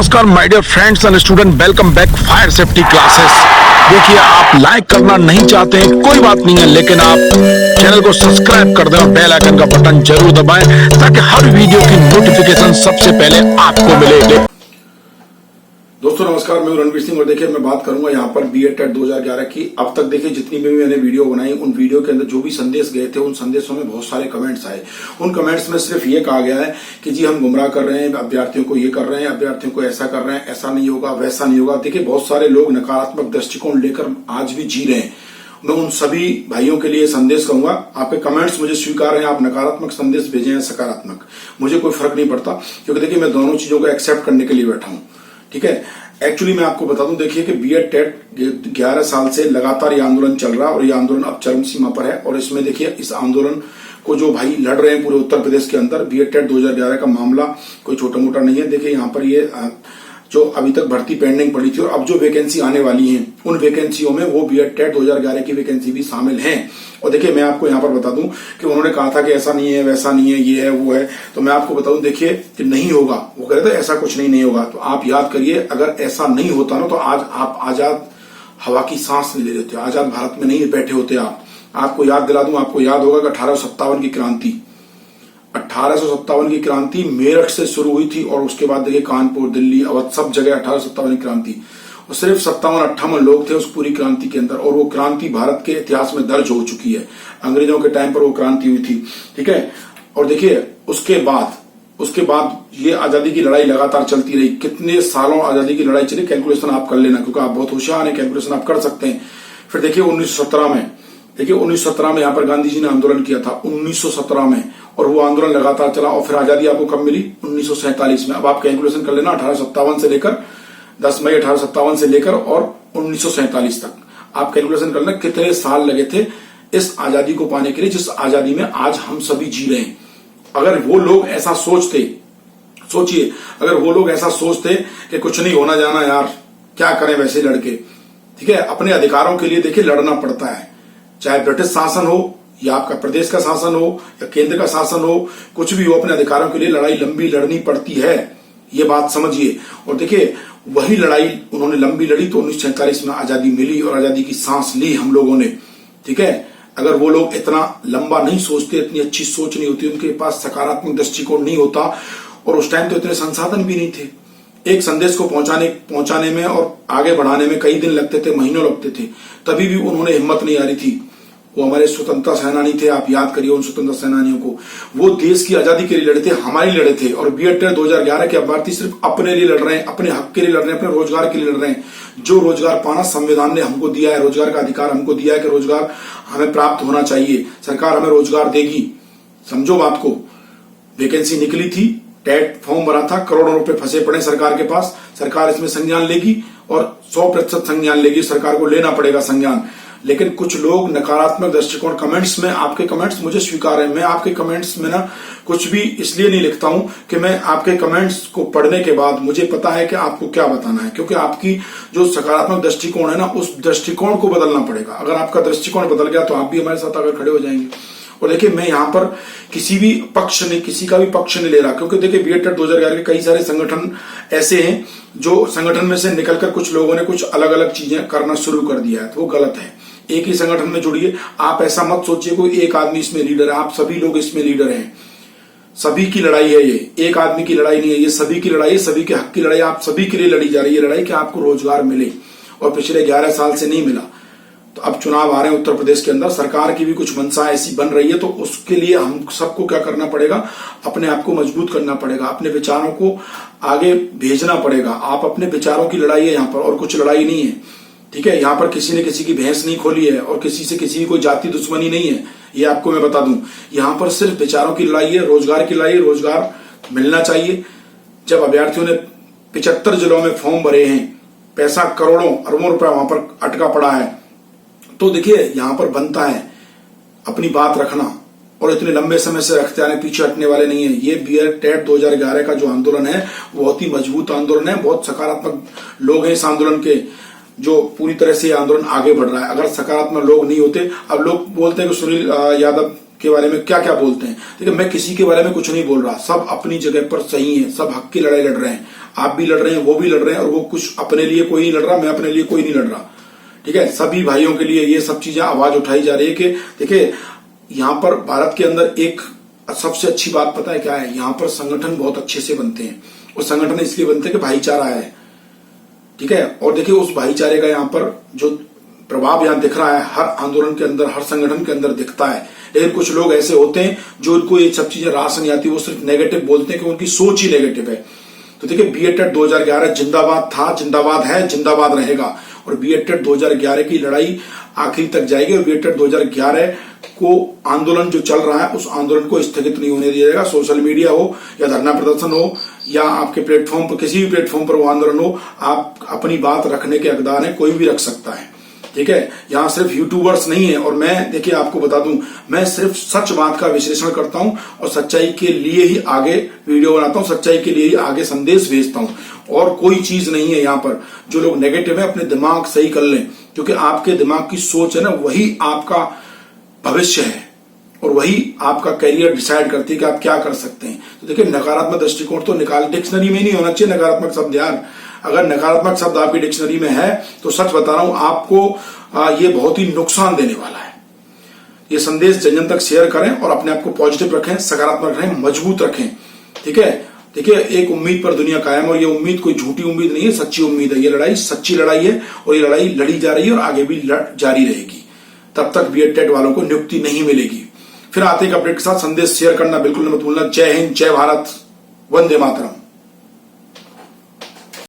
नमस्कार my dear friends and student, welcome back fire safety classes. देखिए, आप like करना नहीं चाहते हैं, कोई बात नहीं है, लेकिन आप चैनल को सब्सक्राइब कर दें और बेल आइकन का बटन जरूर दबाएं ताकि हर वीडियो की नोटिफिकेशन सबसे पहले आपको मिले। दोस्तों नमस्कार, मैं रणवीर सिंह और देखिए मैं बात करूंगा यहाँ पर बीएड टेट 2011 की। अब तक देखिए जितनी भी मैंने वीडियो बनाई, उन वीडियो के अंदर जो भी संदेश गए थे, उन संदेशों में बहुत सारे कमेंट्स आए। उन कमेंट्स में सिर्फ ये कहा गया है कि जी हम गुमराह कर रहे हैं अभ्यर्थियों को, ये कर रहे हैं अभ्यर्थियों को, ऐसा कर रहे हैं, ऐसा नहीं होगा, वैसा नहीं होगा। देखिए बहुत सारे लोग नकारात्मक दृष्टिकोण लेकर आज भी जी रहे हैं। मैं उन सभी भाइयों के लिए संदेश कहूंगा, आपके कमेंट्स मुझे स्वीकार हैं, आप नकारात्मक संदेश भेजें या सकारात्मक, मुझे कोई फर्क नहीं पड़ता, क्योंकि देखिए मैं दोनों चीजों को एक्सेप्ट करने के लिए बैठा हूं। ठीक है, एक्चुअली मैं आपको बता दूं, देखिए कि बीएड टेट 11 साल से लगातार ये आंदोलन चल रहा है और ये आंदोलन अब चरम सीमा पर है। और इसमें देखिए इस आंदोलन को जो भाई लड़ रहे हैं पूरे उत्तर प्रदेश के अंदर, बीएड टेट 2011 का मामला कोई छोटा मोटा नहीं है। देखिए यहाँ पर ये जो अभी तक भर्ती पेंडिंग पड़ी थी और अब जो वैकेंसी आने वाली है, उन वैकेंसियों में वो बीएड टेट 2011 की वैकेंसी भी शामिल है। और देखिए मैं आपको यहाँ पर बता दूं कि उन्होंने कहा था कि ऐसा नहीं है, वैसा नहीं है, ये है, वो है, तो मैं आपको बता दूं देखिए कि नहीं होगा। वो कह रहे थे ऐसा कुछ नहीं होगा, तो आप याद करिए, अगर ऐसा नहीं होता ना तो आज आप आजाद हवा की सांस ले लेते, आजाद भारत में नहीं बैठे होते आप। आपको याद दिला दूं, आपको याद होगा कि 1857 की क्रांति, 1857 की क्रांति मेरठ से शुरू हुई थी और उसके बाद देखिए कानपुर, दिल्ली, अवध, सब जगह 1857 की क्रांति। और सिर्फ 57-58 लोग थे उस पूरी क्रांति के अंदर, और वो क्रांति भारत के इतिहास में दर्ज हो चुकी है। अंग्रेजों के टाइम पर वो क्रांति हुई थी। ठीक है, और देखिए उसके बाद ये आजादी की लड़ाई लगातार चलती रही। कितने सालों आजादी की लड़ाई चली, कैलकुलेशन आप कर लेना, क्योंकि आप बहुत होशियार हैं, कैलकुलेशन आप कर सकते हैं। फिर देखिए 1917 में यहाँ पर गांधी जी ने आंदोलन किया था, 1917 में, और वो आंदोलन लगातार चला। और फिर आजादी आपको कब मिली? 1947 में। अब आप कैलकुलेशन कर लेना, 1857 से लेकर 10 मई 1857 से लेकर और 1947 तक आप कैलकुलेशन कर लेना कितने साल लगे थे इस आजादी को पाने के लिए, जिस आजादी में आज हम सभी जी रहे हैं। अगर वो लोग ऐसा सोचते, सोचिए, अगर वो लोग ऐसा सोचते कि कुछ नहीं होना जाना यार, क्या करें वैसे लड़के, ठीक है, अपने अधिकारों के लिए देखिए लड़ना पड़ता है, चाहे ब्रिटिश शासन हो या आपका प्रदेश का शासन हो या केंद्र का शासन हो, कुछ भी हो, अपने अधिकारों के लिए लड़ाई लंबी लड़नी पड़ती है, ये बात समझिए। और देखिए वही लड़ाई उन्होंने लंबी लड़ी तो 1947 में आजादी मिली और आजादी की सांस ली हम लोगों ने। ठीक है, अगर वो लोग इतना लंबा नहीं सोचते, इतनी अच्छी सोच नहीं होती, उनके पास सकारात्मक दृष्टिकोण नहीं होता, और उस टाइम तो इतने संसाधन भी नहीं थे। एक संदेश को पहुंचाने में और आगे बढ़ाने में कई दिन लगते थे, महीनों लगते थे, तभी भी उन्होंने हिम्मत नहीं आ रही थी। वो हमारे स्वतंत्रता सेनानी थे, आप याद करिए उन स्वतंत्रता सेनानियों को, वो देश की आजादी के लिए लड़े थे, हमारे लिए लड़े थे। और बीएड टेट 2011 के अभ्यर्थी सिर्फ अपने लिए लड़ रहे हैं, अपने हक के लिए लड़ रहे हैं, अपने रोजगार के लिए लड़ रहे हैं। जो रोजगार पाना संविधान ने हमको दिया है, रोजगार का अधिकार हमको दिया है कि रोजगार हमें प्राप्त होना चाहिए, सरकार हमें रोजगार देगी। समझो बात को, वैकेंसी निकली थी, टेट फॉर्म भरा था, करोड़ों रुपए फंसे पड़े सरकार के पास, सरकार इसमें संज्ञान लेगी और 100% संज्ञान लेगी, सरकार को लेना पड़ेगा संज्ञान। लेकिन कुछ लोग नकारात्मक दृष्टिकोण, कमेंट्स में, आपके कमेंट्स मुझे स्वीकार है, मैं आपके कमेंट्स में ना कुछ भी इसलिए नहीं लिखता हूं कि मैं आपके कमेंट्स को पढ़ने के बाद मुझे पता है कि आपको क्या बताना है, क्योंकि आपकी जो सकारात्मक दृष्टिकोण है ना, उस दृष्टिकोण को बदलना पड़ेगा। अगर आपका दृष्टिकोण बदल गया तो आप भी हमारे साथ आकर खड़े हो जाएंगे। और देखिए मैं यहाँ पर किसी का भी पक्ष नहीं ले रहा, क्योंकि देखिए बीएड टेट 2011 के कई सारे संगठन ऐसे हैं जो संगठन में से निकलकर कुछ लोगों ने कुछ अलग अलग चीजें करना शुरू कर दिया है, तो वो गलत है। एक ही संगठन में जुड़िए, आप ऐसा मत सोचिए कोई एक आदमी इसमें लीडर है, आप सभी लोग इसमें लीडर हैं। सभी की लड़ाई है ये, एक आदमी की लड़ाई नहीं है, ये सभी की लड़ाई है, सभी के हक की लड़ाई, आप सभी के लिए लड़ी जा रही है लड़ाई कि आपको रोजगार मिले, और पिछले 11 साल से नहीं मिला। तो अब चुनाव आ रहे हैं उत्तर प्रदेश के अंदर, सरकार की भी कुछ मंशा ऐसी बन रही है, तो उसके लिए हम सबको क्या करना पड़ेगा, अपने आप को मजबूत करना पड़ेगा, अपने विचारों को आगे भेजना पड़ेगा। आप अपने विचारों की लड़ाई है यहाँ पर, और कुछ लड़ाई नहीं है। ठीक है, यहाँ पर किसी ने किसी की भैंस नहीं खोली है और किसी से किसी की कोई जाति दुश्मनी नहीं है, ये आपको मैं बता दूं। यहाँ पर सिर्फ विचारों की लड़ाई है, रोजगार की लड़ाई है, रोजगार मिलना चाहिए। जब अभ्यर्थियों ने 75 जिलों में फॉर्म भरे हैं, पैसा करोड़ों अरबों रुपया वहां पर अटका पड़ा है, तो देखिए यहाँ पर बनता है अपनी बात रखना, और इतने लंबे समय से रखते आने, पीछे हटने वाले नहीं है। ये बीएड टेट 2011 का जो आंदोलन है बहुत ही मजबूत आंदोलन है, बहुत सकारात्मक लोग हैं इस आंदोलन के, जो पूरी तरह से आंदोलन आगे बढ़ रहा है। अगर सकारात्मक लोग नहीं होते, अब लोग बोलते हैं कि सुनील यादव के बारे में क्या क्या बोलते हैं। देखिए, मैं किसी के बारे में कुछ नहीं बोल रहा, सब अपनी जगह पर सही है, सब हक की लड़ाई लड़ रहे हैं। आप भी लड़ रहे हैं, वो भी लड़ रहे हैं, और वो कुछ अपने लिए कोई नहीं लड़ रहा, मैं अपने लिए कोई नहीं लड़ रहा। ठीक है, सभी भाइयों के लिए ये सब चीजें आवाज उठाई जा रही है कि देखिए, यहाँ पर भारत के अंदर एक सबसे अच्छी बात पता है क्या है, यहाँ पर संगठन बहुत अच्छे से बनते हैं, और संगठन इसलिए बनते हैं कि भाईचारा है। ठीक है, और देखिए उस भाईचारे का यहाँ पर जो प्रभाव यहाँ दिख रहा है, हर आंदोलन के अंदर, हर संगठन के अंदर दिखता है। लेकिन कुछ लोग ऐसे होते हैं जो उनको ये सब चीजें रास नहीं आती, वो सिर्फ नेगेटिव बोलते हैं कि उनकी सोच ही नेगेटिव है। तो देखिए, BED 2011 जिंदाबाद था, जिंदाबाद है, जिंदाबाद रहेगा, और BED 2011 की लड़ाई आखिरी तक जाएगी, और BED 2011 को आंदोलन जो चल रहा है, उस आंदोलन को स्थगित नहीं होने दिया जाएगा। सोशल मीडिया हो या धरना प्रदर्शन हो या आपके प्लेटफॉर्म पर, किसी भी प्लेटफॉर्म पर वो आंदोलन हो, आप अपनी बात रखने के हकदार हैं, कोई भी रख सकता है। ठीक है, यहाँ सिर्फ यूट्यूबर्स नहीं है, और मैं देखिए आपको बता दूं, मैं सिर्फ सच बात का विश्लेषण करता हूं और सच्चाई के लिए ही आगे वीडियो बनाता हूं, सच्चाई के लिए ही आगे संदेश भेजता हूं, और कोई चीज नहीं है यहाँ पर। जो लोग नेगेटिव है, अपने दिमाग सही कर लें, क्योंकि आपके दिमाग की सोच है ना, वही आपका भविष्य है, और वही आपका करियर डिसाइड करती है कि आप क्या कर सकते हैं। तो देखिए, नकारात्मक दृष्टिकोण तो निकाल, डिक्शनरी में नहीं होना चाहिए नकारात्मक शब्द यार। अगर नकारात्मक शब्द आपकी डिक्शनरी में है तो सच बता रहा हूं आपको, ये बहुत ही नुकसान देने वाला है। ये संदेश जन जन तक शेयर करें और अपने आप को पॉजिटिव रखें, सकारात्मक रखें, मजबूत रखें। ठीक है, देखिए एक उम्मीद पर दुनिया कायम, और ये उम्मीद कोई झूठी उम्मीद नहीं है, सच्ची उम्मीद है। ये लड़ाई सच्ची लड़ाई है, और ये लड़ाई लड़ी जा रही है और आगे भी जारी रहेगी। तब तक BED वालों को नियुक्ति नहीं मिलेगी। फिर आते एक अपडेट के साथ, संदेश शेयर करना बिल्कुल मत भूलना। जय हिंद, जय भारत, वंदे मातरम।